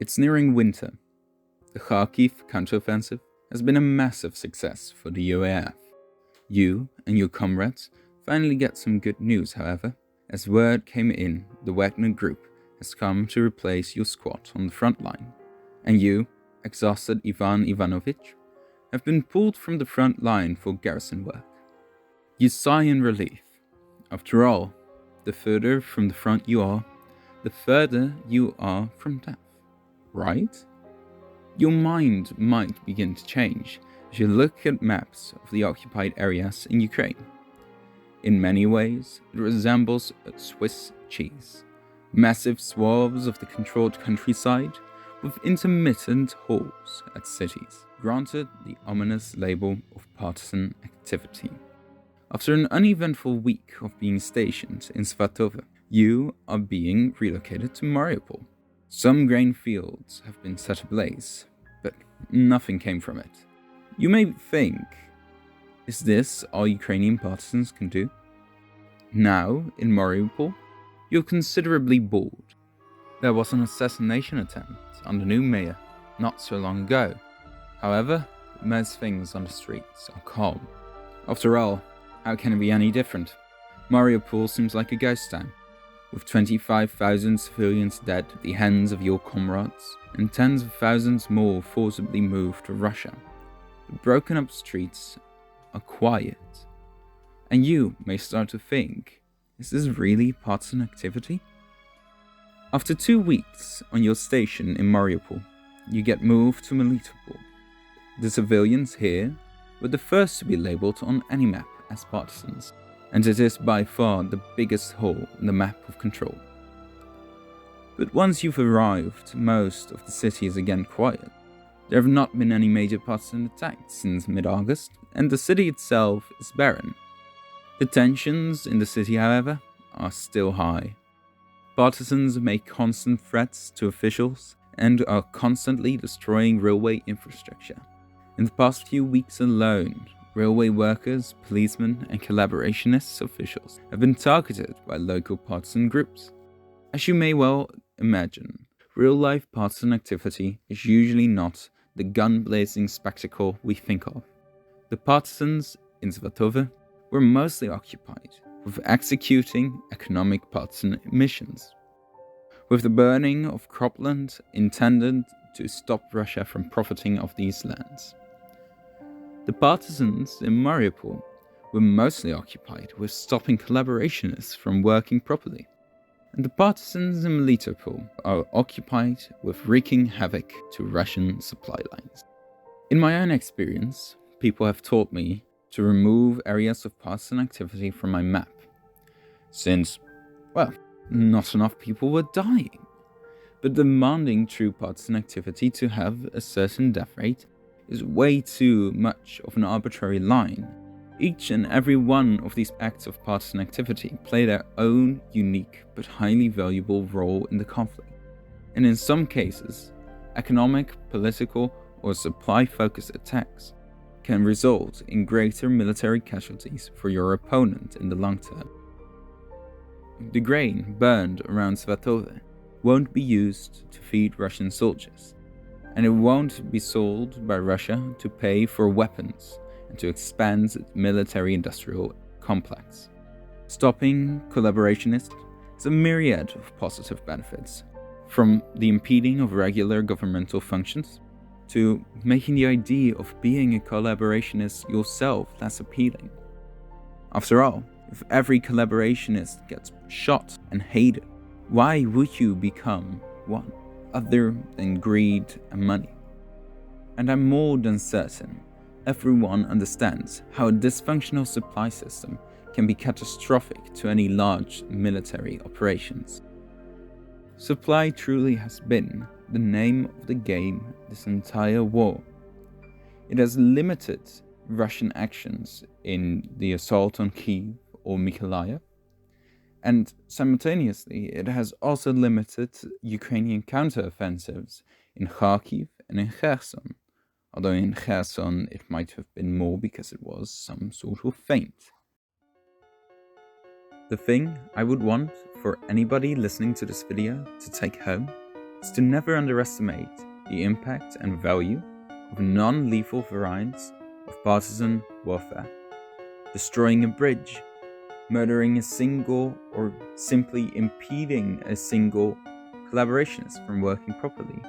It's nearing winter. The Kharkiv counteroffensive has been a massive success for the UAF. You and your comrades finally get some good news, however. As word came in, the Wagner group has come to replace your squad on the front line, and you, exhausted Ivan Ivanovich, have been pulled from the front line for garrison work. You sigh in relief. After all, the further from the front you are, the further you are from death, right? Your mind might begin to change as you look at maps of the occupied areas in Ukraine. In many ways, it resembles a Swiss cheese. Massive swaths of the controlled countryside with intermittent halts at cities, granted the ominous label of partisan activity. After an uneventful week of being stationed in Svatove, you are being relocated to Mariupol. Some grain fields have been set ablaze, but nothing came from it. You may think, is this all Ukrainian partisans can do? Now, in Mariupol, you're considerably bored. There was an assassination attempt on the new mayor not so long ago. However, most things on the streets are calm. After all, how can it be any different? Mariupol seems like a ghost town, with 25,000 civilians dead at the hands of your comrades, and tens of thousands more forcibly moved to Russia. The broken up streets are quiet, and you may start to think, is this really partisan activity? After 2 weeks on your station in Mariupol, you get moved to Melitopol. The civilians here were the first to be labeled on any map as partisans, and it is by far the biggest hole in the map of control. But once you've arrived, most of the city is again quiet. There have not been any major partisan attacks since mid-August, and the city itself is barren. The tensions in the city, however, are still high. Partisans make constant threats to officials and are constantly destroying railway infrastructure. In the past few weeks alone, railway workers, policemen, and collaborationist officials have been targeted by local partisan groups. As you may well imagine, real-life partisan activity is usually not the gun-blazing spectacle we think of. The partisans in Svatove were mostly occupied with executing economic partisan missions, with the burning of cropland intended to stop Russia from profiting of these lands. The partisans in Mariupol were mostly occupied with stopping collaborationists from working properly, and the partisans in Melitopol are occupied with wreaking havoc to Russian supply lines. In my own experience, people have taught me to remove areas of partisan activity from my map, since, well, not enough people were dying. But demanding true partisan activity to have a certain death rate is way too much of an arbitrary line. Each and every one of these acts of partisan activity play their own unique but highly valuable role in the conflict. And in some cases, economic, political, or supply-focused attacks can result in greater military casualties for your opponent in the long term. The grain burned around Svatove won't be used to feed Russian soldiers, and it won't be sold by Russia to pay for weapons and to expand its military-industrial complex. Stopping collaborationists has a myriad of positive benefits, from the impeding of regular governmental functions to making the idea of being a collaborationist yourself less appealing. After all, if every collaborationist gets shot and hated, why would you become one, other than greed and money? And I'm more than certain everyone understands how a dysfunctional supply system can be catastrophic to any large military operations. Supply truly has been the name of the game this entire war. It has limited Russian actions in the assault on Kyiv or Mykolaiv, and simultaneously it has also limited Ukrainian counteroffensives in Kharkiv and in Kherson, although in Kherson it might have been more because it was some sort of feint. The thing I would want for anybody listening to this video to take home is to never underestimate the impact and value of non-lethal variants of partisan warfare. Destroying a bridge, murdering a single, or simply impeding a single collaborationist from working properly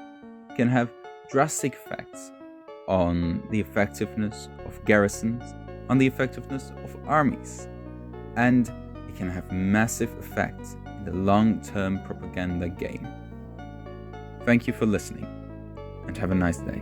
can have drastic effects on the effectiveness of garrisons, on the effectiveness of armies, and it can have massive effects in the long-term propaganda game. Thank you for listening, and have a nice day.